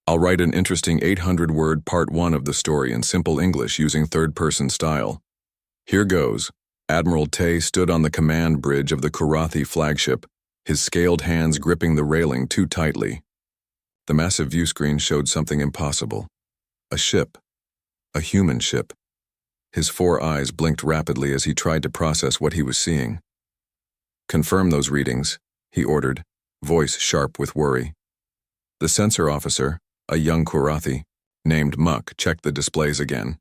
I'll write an interesting 800-word part 1 of the story in simple English using third-person style. Here goes. Admiral Tay stood on the command bridge of the Karathi flagship, his scaled hands gripping the railing too tightly. The massive view screen showed something impossible. A ship. A human ship. His 4 eyes blinked rapidly as he tried to process what he was seeing. "Confirm those readings," he ordered, voice sharp with worry. The sensor officer, a young Karathi, named Muck, checked the displays again.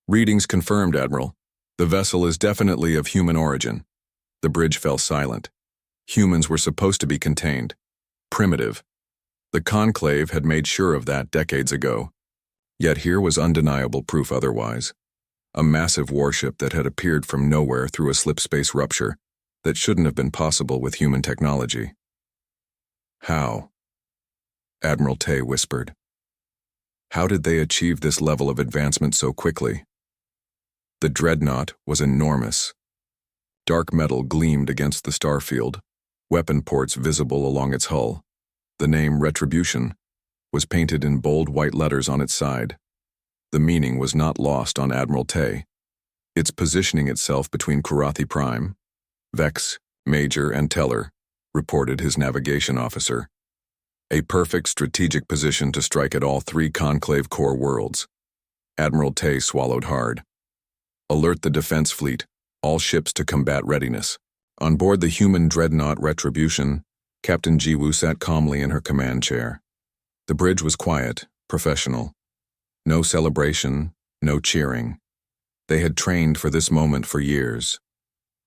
"Readings confirmed, Admiral. The vessel is definitely of human origin." The bridge fell silent. Humans were supposed to be contained. Primitive. The Conclave had made sure of that decades ago. Yet here was undeniable proof otherwise. A massive warship that had appeared from nowhere through a slipspace rupture that shouldn't have been possible with human technology. "How?" Admiral Tay whispered. "How did they achieve this level of advancement so quickly?" The Dreadnought was enormous. Dark metal gleamed against the starfield, weapon ports visible along its hull. The name Retribution was painted in bold white letters on its side. The meaning was not lost on Admiral Tay. It's positioning itself between Karathi Prime, Vex, Major, and Teller, reported his navigation officer. A perfect strategic position to strike at all 3 Conclave core worlds. Admiral Tay swallowed hard. "Alert the defense fleet, all ships to combat readiness." On board the human Dreadnought Retribution, Captain Jiwoo sat calmly in her command chair. The bridge was quiet, professional. No celebration, no cheering. They had trained for this moment for years.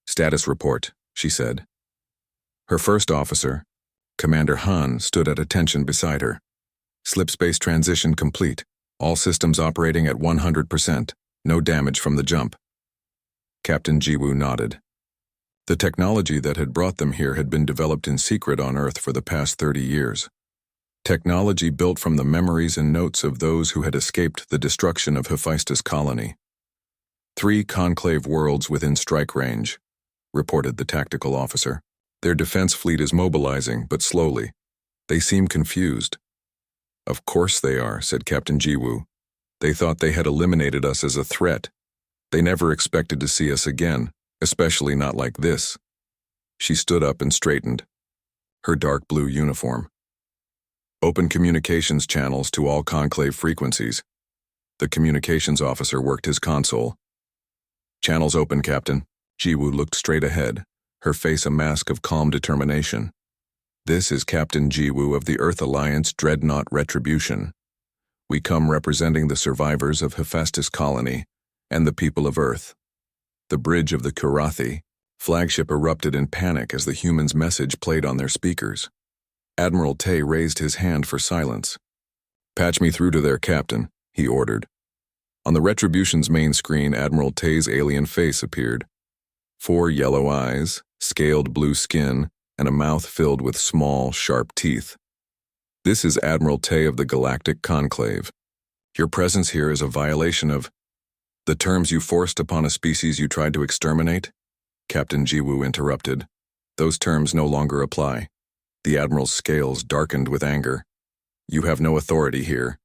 "Status report," she said. Her first officer, Commander Han, stood at attention beside her. "Slipspace transition complete. All systems operating at 100%. No damage from the jump." Captain Jiwoo nodded. The technology that had brought them here had been developed in secret on Earth for the past 30 years. Technology built from the memories and notes of those who had escaped the destruction of Hephaestus colony. 3 Conclave worlds within strike range, reported the tactical officer. "Their defense fleet is mobilizing, but slowly. They seem confused." "Of course they are," said Captain Jiwoo. "They thought they had eliminated us as a threat. They never expected to see us again, especially not like this." She stood up and straightened, her dark blue uniform. "Open communications channels to all Conclave frequencies." The communications officer worked his console. "Channels open, Captain." Jiwoo looked straight ahead, her face a mask of calm determination. "This is Captain Jiwoo of the Earth Alliance Dreadnought Retribution. We come representing the survivors of Hephaestus colony and the people of Earth." The bridge of the Karathi flagship erupted in panic as the humans' message played on their speakers. Admiral Tay raised his hand for silence. "Patch me through to their captain," he ordered. On the Retribution's main screen, Admiral Tay's alien face appeared. 4 yellow eyes, scaled blue skin, and a mouth filled with small, sharp teeth. "This is Admiral Tay of the Galactic Conclave. Your presence here is a violation of the terms you forced upon a species you tried to exterminate." Captain Jiwoo interrupted. "Those terms no longer apply." The Admiral's scales darkened with anger. "You have no authority here.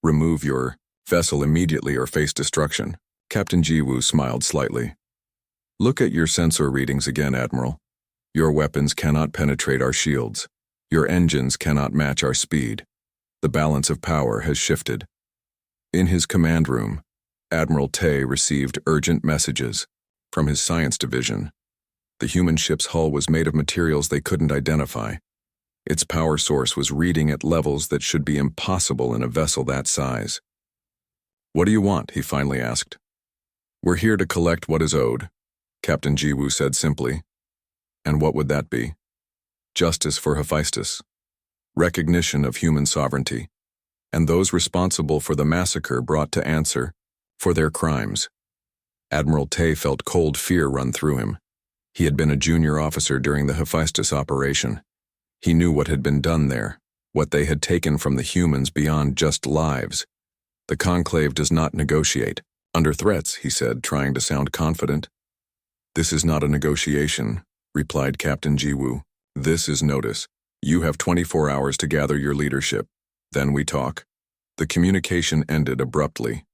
Remove your vessel immediately or face destruction." Captain Jiwoo smiled slightly. "Look at your sensor readings again, Admiral. Your weapons cannot penetrate our shields. Your engines cannot match our speed. The balance of power has shifted." In his command room, Admiral Tay received urgent messages from his science division. The human ship's hull was made of materials they couldn't identify. Its power source was reading at levels that should be impossible in a vessel that size. "What do you want?" he finally asked. "We're here to collect what is owed," Captain Jiwoo said simply. "And what would that be?" "Justice for Hephaestus. Recognition of human sovereignty. And those responsible for the massacre brought to answer for their crimes." Admiral Tay felt cold fear run through him. He had been a junior officer during the Hephaestus operation. He knew what had been done there, what they had taken from the humans beyond just lives. "The Conclave does not negotiate under threats," he said, trying to sound confident. "This is not a negotiation," replied Captain Jiwoo. "This is notice. You have 24 hours to gather your leadership. Then we talk. The communication ended abruptly.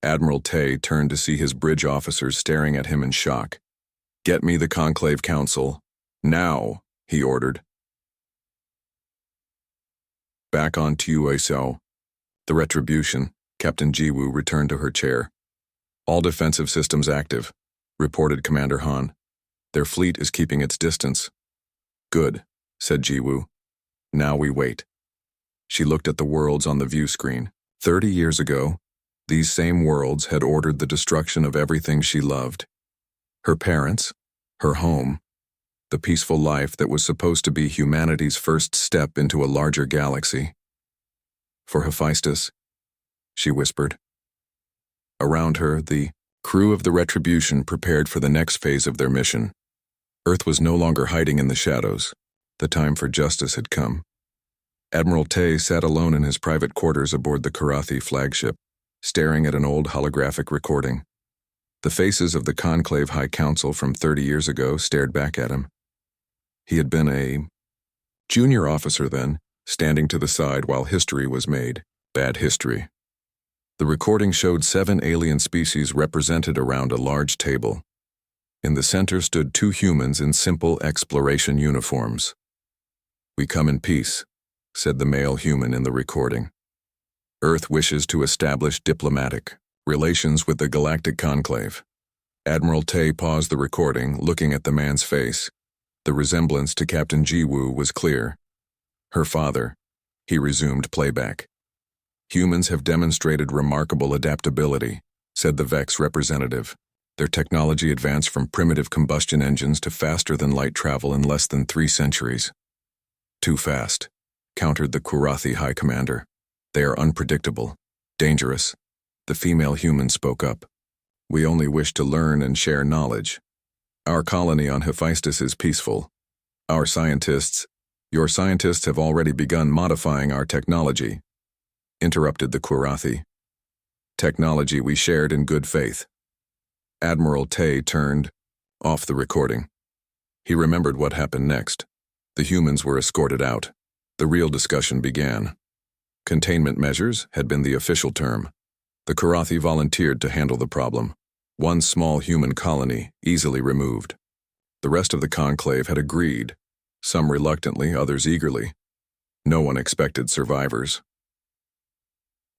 Admiral Tay turned to see his bridge officers staring at him in shock. "Get me the Conclave Council. Now," he ordered. Back on Tuesao, the Retribution, Captain Jiwoo returned to her chair. "All defensive systems active," reported Commander Han. "Their fleet is keeping its distance." "Good," said Jiwoo. "Now we wait." She looked at the worlds on the view screen. 30 years ago, these same worlds had ordered the destruction of everything she loved. Her parents, her home, the peaceful life that was supposed to be humanity's first step into a larger galaxy. "For Hephaestus," she whispered. Around her, the crew of the Retribution prepared for the next phase of their mission. Earth was no longer hiding in the shadows. The time for justice had come. Admiral Tay sat alone in his private quarters aboard the Karathi flagship, staring at an old holographic recording. The faces of the Conclave High Council from 30 years ago stared back at him. He had been a junior officer then, standing to the side while history was made. Bad history. The recording showed 7 alien species represented around a large table. In the center stood 2 humans in simple exploration uniforms. "We come in peace," said the male human in the recording. "Earth wishes to establish diplomatic relations with the Galactic Conclave." Admiral Tay paused the recording, looking at the man's face. The resemblance to Captain Jiwoo was clear. "Her father," he resumed playback. "Humans have demonstrated remarkable adaptability," said the Vex representative. "Their technology advanced from primitive combustion engines to faster-than-light travel in less than 3 centuries. "Too fast," countered the Karathi High Commander. "They are unpredictable, dangerous." The female human spoke up. "We only wish to learn and share knowledge. Our colony on Hephaestus is peaceful. Your scientists have already begun modifying our technology," interrupted the Karathi. "Technology we shared in good faith." Admiral Tay turned off the recording. He remembered what happened next. The humans were escorted out. The real discussion began. Containment measures had been the official term. The Karathi volunteered to handle the problem. 1 small human colony, easily removed. The rest of the conclave had agreed, some reluctantly, others eagerly. No one expected survivors.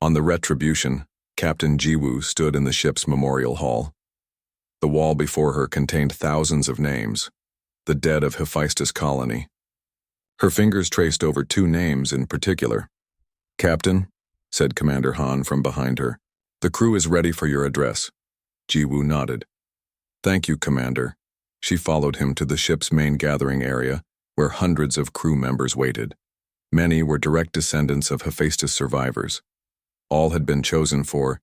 On the Retribution, Captain Jiwoo stood in the ship's memorial hall. The wall before her contained thousands of names, the dead of Hephaestus colony. Her fingers traced over 2 names in particular. "Captain," said Commander Han from behind her, "the crew is ready for your address." Jiwoo nodded. "Thank you, Commander." She followed him to the ship's main gathering area, where hundreds of crew members waited. Many were direct descendants of Hephaestus survivors. All had been chosen for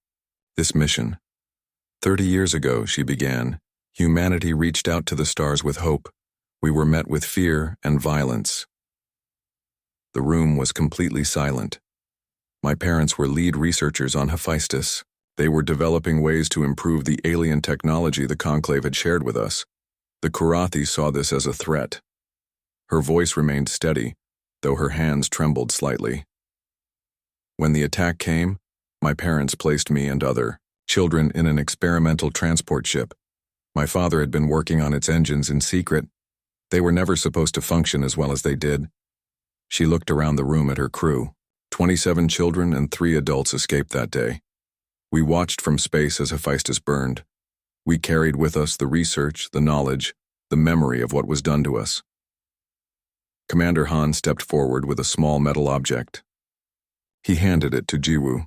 this mission. 30 years ago, she began, humanity reached out to the stars with hope. We were met with fear and violence. The room was completely silent. My parents were lead researchers on Hephaestus. They were developing ways to improve the alien technology the Conclave had shared with us. The Karathi saw this as a threat. Her voice remained steady, though her hands trembled slightly. When the attack came, my parents placed me and other children in an experimental transport ship. My father had been working on its engines in secret. They were never supposed to function as well as they did. She looked around the room at her crew. 27 children and 3 adults escaped that day. We watched from space as Hephaestus burned. We carried with us the research, the knowledge, the memory of what was done to us. Commander Han stepped forward with a small metal object. He handed it to Jiwoo.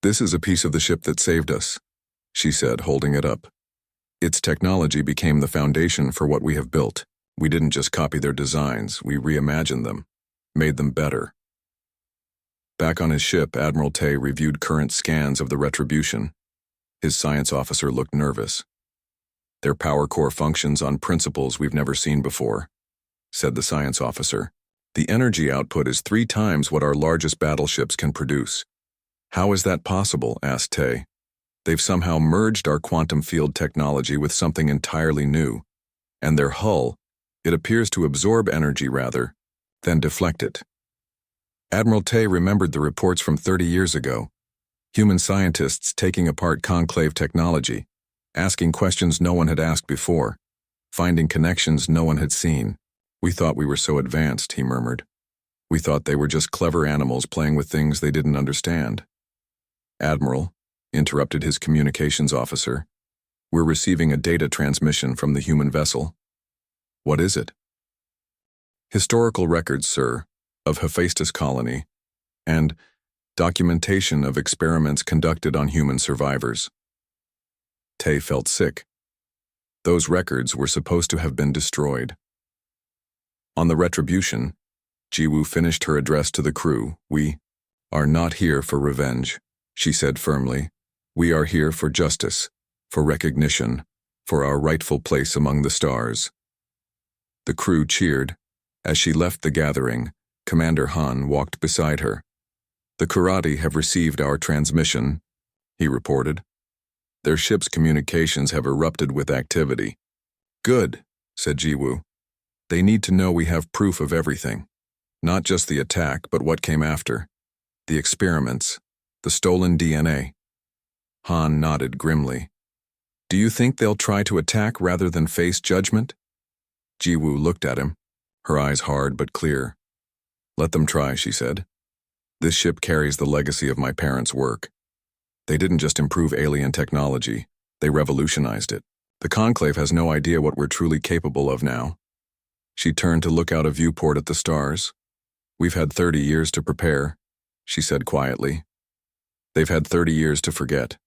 "This is a piece of the ship that saved us," she said, holding it up. "Its technology became the foundation for what we have built. We didn't just copy their designs, we reimagined them, made them better." Back on his ship, Admiral Tay reviewed current scans of the Retribution. His science officer looked nervous. "Their power core functions on principles we've never seen before," said the science officer. "The energy output is 3 times what our largest battleships can produce." "How is that possible?" asked Tay. "They've somehow merged our quantum field technology with something entirely new. And their hull, it appears to absorb energy rather than deflect it." Admiral Tay remembered the reports from 30 years ago. Human scientists taking apart conclave technology, asking questions no one had asked before, finding connections no one had seen. "We thought we were so advanced," he murmured. "We thought they were just clever animals playing with things they didn't understand." "Admiral," interrupted his communications officer, "we're receiving a data transmission from the human vessel." "What is it?" "Historical records, sir, of Hephaestus colony, and documentation of experiments conducted on human survivors." Tay felt sick. Those records were supposed to have been destroyed. On the Retribution, Jiwoo finished her address to the crew. "We are not here for revenge," she said firmly. "We are here for justice, for recognition, for our rightful place among the stars." The crew cheered. As she left the gathering, Commander Han walked beside her. "The Karate have received our transmission," he reported. "Their ship's communications have erupted with activity." "Good," said Jiwoo. "They need to know we have proof of everything. Not just the attack, but what came after. The experiments, the stolen DNA." Han nodded grimly. "Do you think they'll try to attack rather than face judgment?" Jiwoo looked at him, her eyes hard but clear. "Let them try," she said. "This ship carries the legacy of my parents' work. They didn't just improve alien technology, they revolutionized it. The Conclave has no idea what we're truly capable of now." She turned to look out a viewport at the stars. "We've had 30 years to prepare," she said quietly. "They've had 30 years to forget."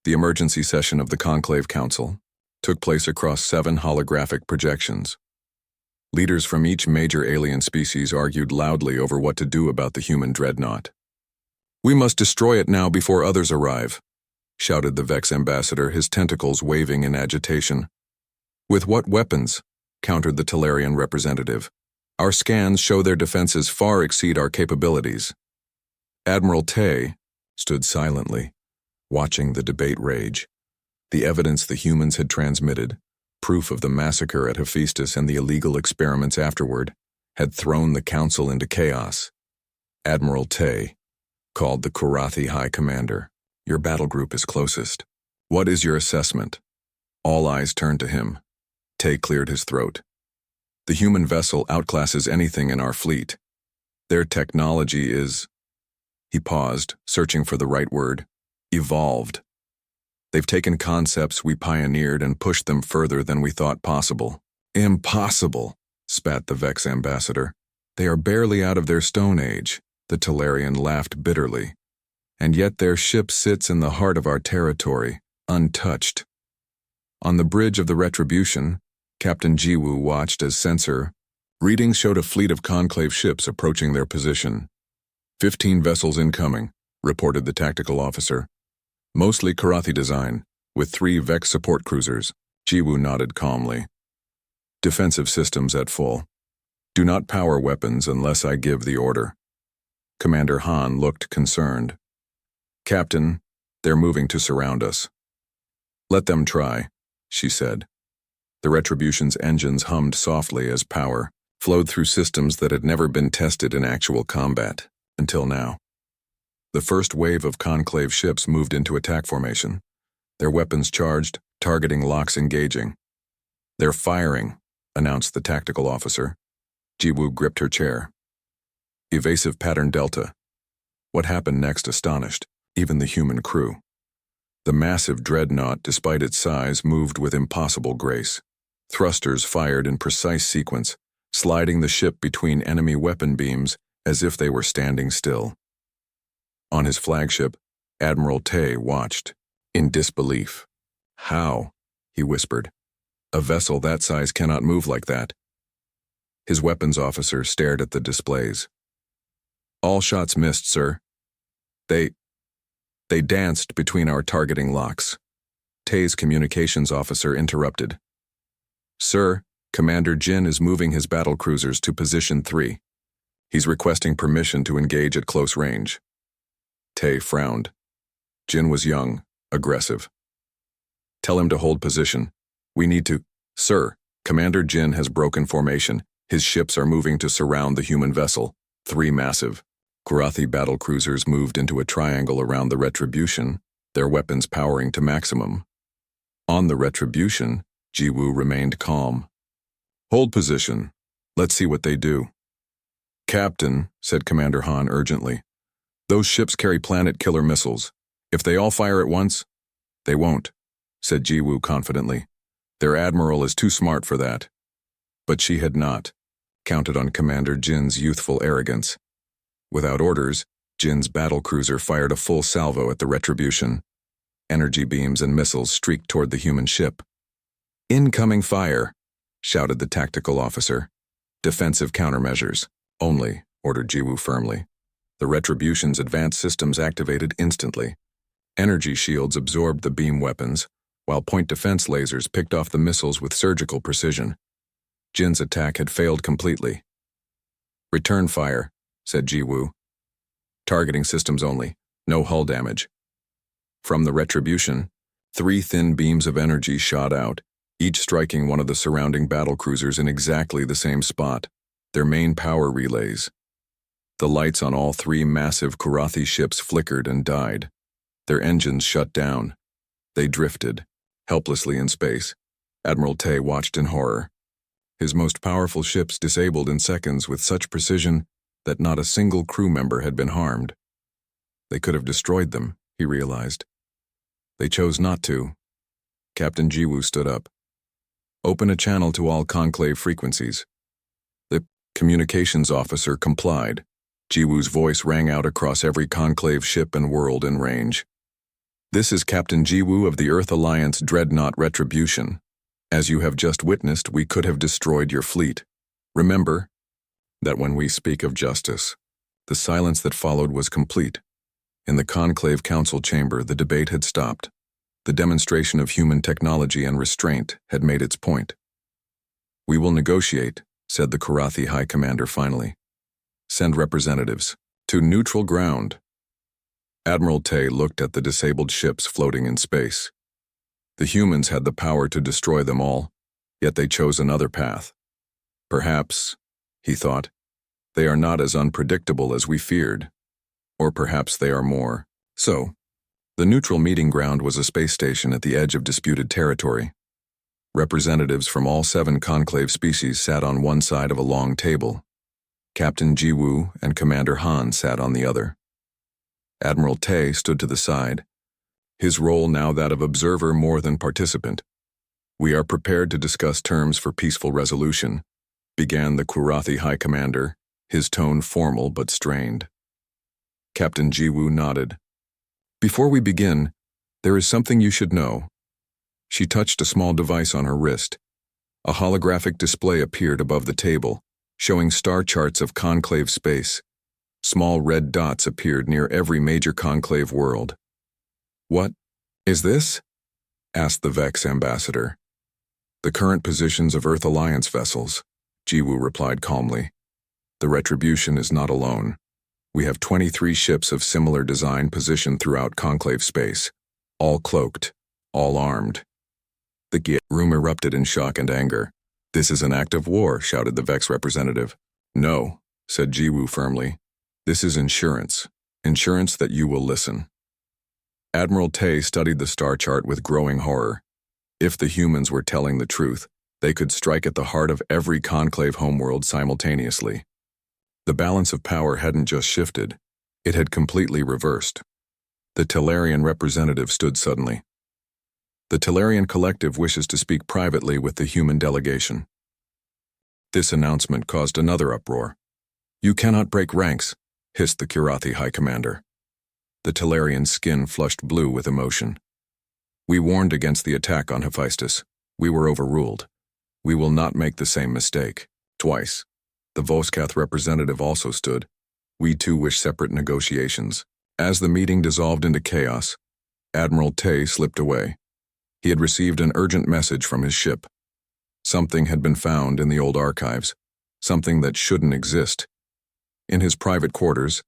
The emergency session of the Conclave Council took place across 7 holographic projections. Leaders from each major alien species argued loudly over what to do about the human Dreadnought. "We must destroy it now before others arrive," shouted the Vex ambassador, his tentacles waving in agitation. "With what weapons?" countered the Talarian representative. "Our scans show their defenses far exceed our capabilities." Admiral Tay stood silently, watching the debate rage. The evidence the humans had transmitted, proof of the massacre at Hephaestus and the illegal experiments afterward, had thrown the council into chaos. Admiral Tay called the Kurathi High Commander. "Your battle group is closest. What is your assessment?" All eyes turned to him. Tay cleared his throat. "The human vessel outclasses anything in our fleet. Their technology is—" He paused, searching for the right word. "Evolved. They've taken concepts we pioneered and pushed them further than we thought possible." "Impossible," spat the Vex ambassador. "They are barely out of their Stone Age." The Talarian laughed bitterly. "And yet their ship sits in the heart of our territory, untouched." On the bridge of the Retribution, Captain Jiwoo watched as sensor readings showed a fleet of Conclave ships approaching their position. 15 vessels incoming, reported the tactical officer. "Mostly Karathi design, with 3 Vex support cruisers." Jiwoo nodded calmly. "Defensive systems at full. Do not power weapons unless I give the order." Commander Han looked concerned. "Captain, they're moving to surround us." "Let them try," she said. The Retribution's engines hummed softly as power flowed through systems that had never been tested in actual combat, until now. The first wave of Conclave ships moved into attack formation, their weapons charged, targeting locks engaging. "They're firing," announced the tactical officer. Jiwoo gripped her chair. "Evasive pattern Delta." What happened next astonished even the human crew. The massive Dreadnought, despite its size, moved with impossible grace. Thrusters fired in precise sequence, sliding the ship between enemy weapon beams as if they were standing still. On his flagship, Admiral Tay watched, in disbelief. "How?" he whispered. "A vessel that size cannot move like that." His weapons officer stared at the displays. "All shots missed, sir. They danced between our targeting locks." Tay's communications officer interrupted. "Sir, Commander Jin is moving his battle cruisers to position 3. He's requesting permission to engage at close range." Tay frowned. Jin was young, aggressive. "Tell him to hold position. We need to—" "Sir, Commander Jin has broken formation. His ships are moving to surround the human vessel. 3 massive." Karathi battlecruisers moved into a triangle around the Retribution, their weapons powering to maximum. On the Retribution, Jiwoo remained calm. "Hold position. Let's see what they do." "Captain," said Commander Han urgently, "those ships carry planet-killer missiles. If they all fire at once—" "They won't," said Jiwoo confidently. "Their admiral is too smart for that." But she had not counted on Commander Jin's youthful arrogance. Without orders, Jin's battlecruiser fired a full salvo at the Retribution. Energy beams and missiles streaked toward the human ship. "Incoming fire," shouted the tactical officer. "Defensive countermeasures only," ordered Jiwoo firmly. The Retribution's advanced systems activated instantly. Energy shields absorbed the beam weapons, while point defense lasers picked off the missiles with surgical precision. Jin's attack had failed completely. "Return fire," said Jiwoo. "Targeting systems only, no hull damage." From the Retribution, 3 thin beams of energy shot out, each striking one of the surrounding battlecruisers in exactly the same spot, their main power relays. The lights on all 3 massive Karathi ships flickered and died. Their engines shut down. They drifted, helplessly in space. Admiral Tay watched in horror. His most powerful ships disabled in seconds with such precision that not a single crew member had been harmed. They could have destroyed them, he realized. They chose not to. Captain Jiwoo stood up. "Open a channel to all conclave frequencies." The communications officer complied. Jiwoo's voice rang out across every conclave ship and world in range. "This is Captain Jiwoo of the Earth Alliance Dreadnought Retribution. As you have just witnessed, we could have destroyed your fleet. Remember that when we speak of justice." The silence that followed was complete. In the conclave council chamber, the debate had stopped. The demonstration of human technology and restraint had made its point. "We will negotiate," said the Karathi High Commander finally. "Send representatives to neutral ground." Admiral Tay looked at the disabled ships floating in space. The humans had the power to destroy them all, yet they chose another path. Perhaps, he thought, they are not as unpredictable as we feared. Or perhaps they are more. So, the neutral meeting ground was a space station at the edge of disputed territory. Representatives from all 7 conclave species sat on one side of a long table. Captain Jiwoo and Commander Han sat on the other. Admiral Tay stood to the side, his role now that of observer more than participant. "We are prepared to discuss terms for peaceful resolution," began the Karathi High Commander, his tone formal but strained. Captain Jiwoo nodded. "Before we begin, there is something you should know." She touched a small device on her wrist. A holographic display appeared above the table, showing star charts of conclave space. Small red dots appeared near every major conclave world. "What is this?" asked the Vex ambassador. "The current positions of Earth Alliance vessels," Jiwoo replied calmly. "The Retribution is not alone. We have 23 ships of similar design positioned throughout conclave space, all cloaked, all armed." The room erupted in shock and anger. "This is an act of war," shouted the Vex representative. "No," said Jiwoo firmly. "This is insurance. Insurance that you will listen." Admiral Tay studied the star chart with growing horror. If the humans were telling the truth, they could strike at the heart of every conclave homeworld simultaneously. The balance of power hadn't just shifted, it had completely reversed. The Tellarian representative stood suddenly. "The Tellarian Collective wishes to speak privately with the human delegation." This announcement caused another uproar. "You cannot break ranks," hissed the Karathi High Commander. The Tellarian's skin flushed blue with emotion. "We warned against the attack on Hephaestus. We were overruled. We will not make the same mistake. Twice." The Voskath representative also stood. "We too wish separate negotiations." As the meeting dissolved into chaos, Admiral Tay slipped away. He had received an urgent message from his ship. Something had been found in the old archives, something that shouldn't exist. In his private quarters,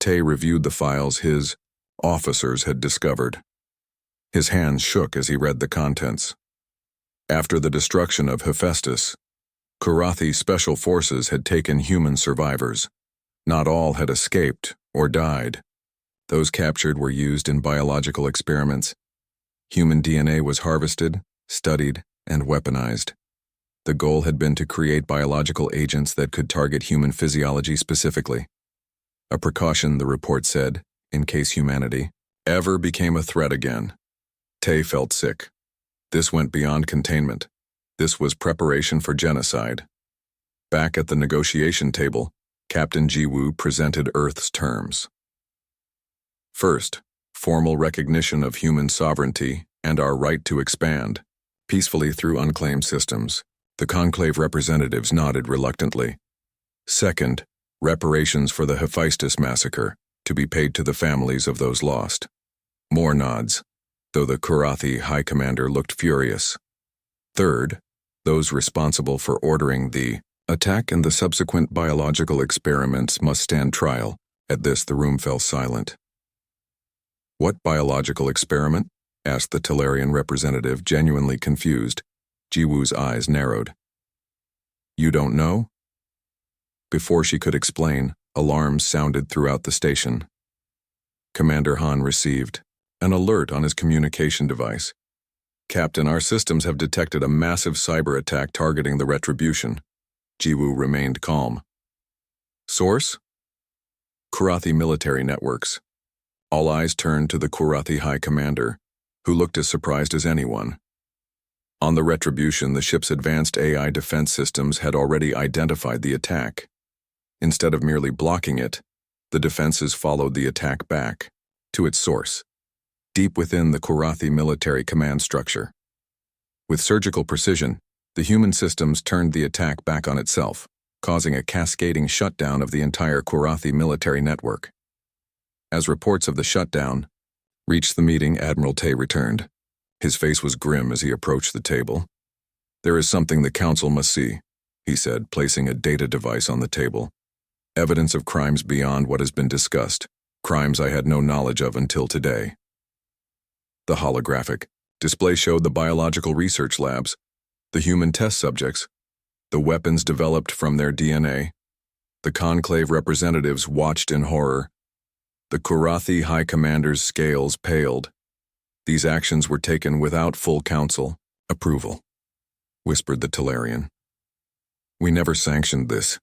Tay reviewed the files his officers had discovered. His hands shook as he read the contents. After the destruction of Hephaestus, Karathi special forces had taken human survivors. Not all had escaped, or died. Those captured were used in biological experiments. Human DNA was harvested, studied, and weaponized. The goal had been to create biological agents that could target human physiology specifically. A precaution, the report said, in case humanity ever became a threat again. Tay felt sick. This went beyond containment. This was preparation for genocide. Back at the negotiation table, Captain Jiwoo presented Earth's terms. First, formal recognition of human sovereignty and our right to expand, peacefully through unclaimed systems. The conclave representatives nodded reluctantly. Second, reparations for the Hephaestus massacre, to be paid to the families of those lost. More nods, though the Kurathi High Commander looked furious. Third, those responsible for ordering the attack and the subsequent biological experiments must stand trial. At this, the room fell silent. What biological experiment? Asked the Tellarian representative, genuinely confused. Jiwoo's eyes narrowed. You don't know? Before she could explain, alarms sounded throughout the station. Commander Han received an alert on his communication device. Captain, our systems have detected a massive cyber attack targeting the Retribution. Jiwoo remained calm. Source? Kurathi military networks. All eyes turned to the Kurathi High Commander, who looked as surprised as anyone. On the Retribution, the ship's advanced AI defense systems had already identified the attack. Instead of merely blocking it, the defenses followed the attack back, to its source, deep within the Kurathi military command structure. With surgical precision, the human systems turned the attack back on itself, causing a cascading shutdown of the entire Kurathi military network. As reports of the shutdown reached the meeting, Admiral Tay returned. His face was grim as he approached the table. There is something the Council must see, he said, placing a data device on the table. Evidence of crimes beyond what has been discussed, crimes I had no knowledge of until today. The holographic display showed the biological research labs, the human test subjects, the weapons developed from their DNA. The conclave representatives watched in horror. The Kurathi High Commander's scales paled. These actions were taken without full council approval, whispered the Tellarian. We never sanctioned this.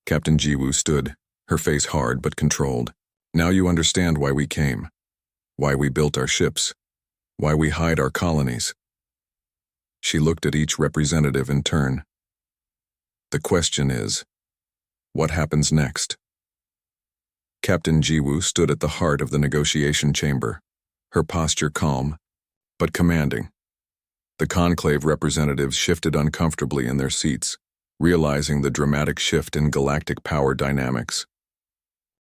Captain Jiwoo stood, her face hard but controlled. Now you understand why we came, why we built our ships, why we hide our colonies. She looked at each representative in turn. The question is, what happens next? Captain Jiwoo stood at the heart of the negotiation chamber, her posture calm, but commanding. The conclave representatives shifted uncomfortably in their seats, realizing the dramatic shift in galactic power dynamics.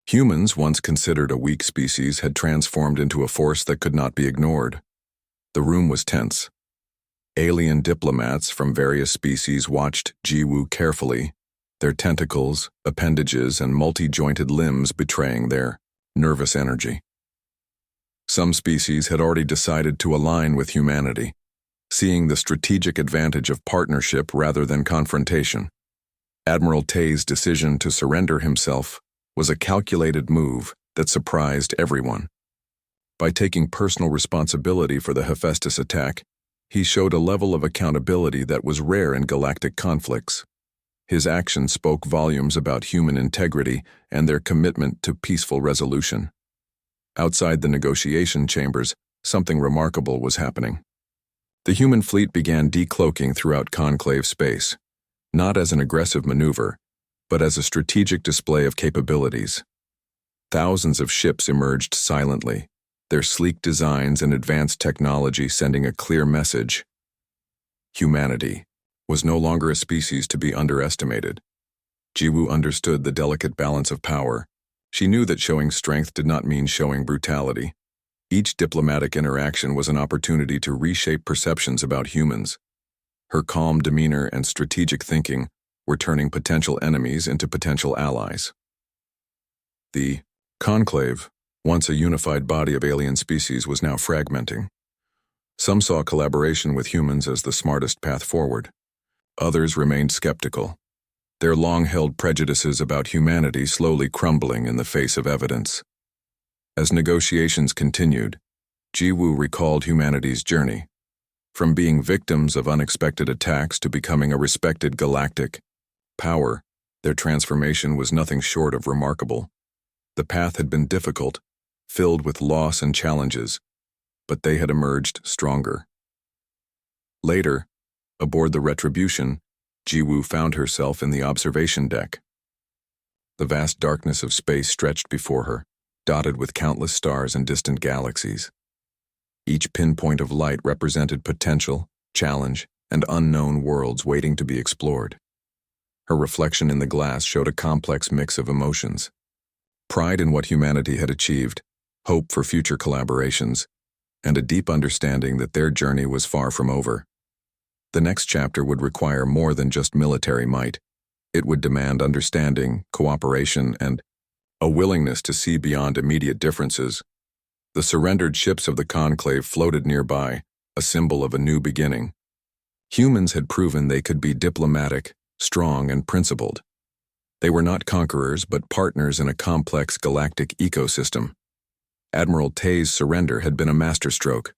Humans, once considered a weak species, had transformed into a force that could not be ignored. The room was tense. Alien diplomats from various species watched Jiwoo carefully, their tentacles, appendages, and multi-jointed limbs betraying their nervous energy. Some species had already decided to align with humanity, seeing the strategic advantage of partnership rather than confrontation. Admiral Tay's decision to surrender himself was a calculated move that surprised everyone. By taking personal responsibility for the Hephaestus attack, he showed a level of accountability that was rare in galactic conflicts. His actions spoke volumes about human integrity and their commitment to peaceful resolution. Outside the negotiation chambers, something remarkable was happening. The human fleet began decloaking throughout conclave space, not as an aggressive maneuver, but as a strategic display of capabilities. Thousands of ships emerged silently, their sleek designs and advanced technology sending a clear message. Humanity was no longer a species to be underestimated. Jiwoo understood the delicate balance of power. She knew that showing strength did not mean showing brutality. Each diplomatic interaction was an opportunity to reshape perceptions about humans. Her calm demeanor and strategic thinking were turning potential enemies into potential allies. The conclave, once a unified body of alien species, was now fragmenting. Some saw collaboration with humans as the smartest path forward. Others remained skeptical. their long-held prejudices about humanity slowly crumbling in the face of evidence. As negotiations continued, Jiwoo recalled humanity's journey, from being victims of unexpected attacks to becoming a respected galactic power. Their transformation was nothing short of remarkable. The path had been difficult, filled with loss and challenges, but they had emerged stronger. Later, aboard the Retribution, Jiwoo found herself in the observation deck. The vast darkness of space stretched before her, dotted with countless stars and distant galaxies. Each pinpoint of light represented potential, challenge, and unknown worlds waiting to be explored. Her reflection in the glass showed a complex mix of emotions: pride in what humanity had achieved, hope for future collaborations, and a deep understanding that their journey was far from over. The next chapter would require more than just military might. It would demand understanding, cooperation, and a willingness to see beyond immediate differences. The surrendered ships of the Conclave floated nearby, a symbol of a new beginning. Humans had proven they could be diplomatic, strong, and principled. They were not conquerors, but partners in a complex galactic ecosystem. Admiral Tay's surrender had been a masterstroke.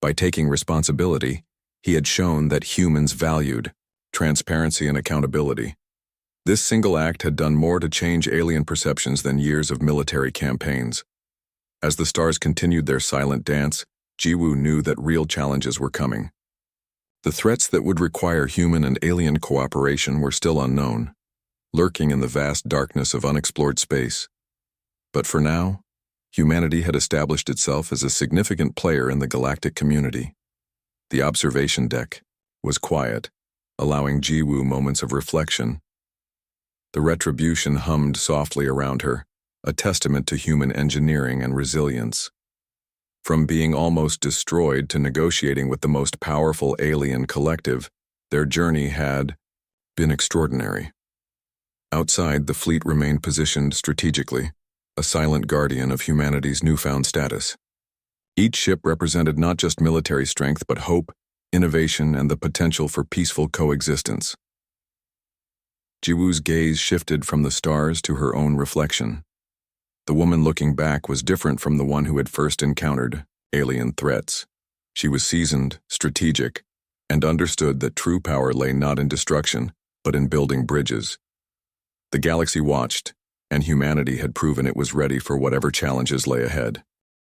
By taking responsibility, he had shown that humans valued transparency and accountability. This single act had done more to change alien perceptions than years of military campaigns. As the stars continued their silent dance, Jiwoo knew that real challenges were coming. The threats that would require human and alien cooperation were still unknown, lurking in the vast darkness of unexplored space. But for now, humanity had established itself as a significant player in the galactic community. The observation deck was quiet, allowing Jiwoo moments of reflection. The Retribution hummed softly around her, a testament to human engineering and resilience. From being almost destroyed to negotiating with the most powerful alien collective, their journey had been extraordinary. Outside, the fleet remained positioned strategically, a silent guardian of humanity's newfound status. Each ship represented not just military strength but hope, innovation, and the potential for peaceful coexistence. Jiwoo's gaze shifted from the stars to her own reflection. The woman looking back was different from the one who had first encountered alien threats. She was seasoned, strategic, and understood that true power lay not in destruction, but in building bridges. The galaxy watched, and humanity had proven it was ready for whatever challenges lay ahead.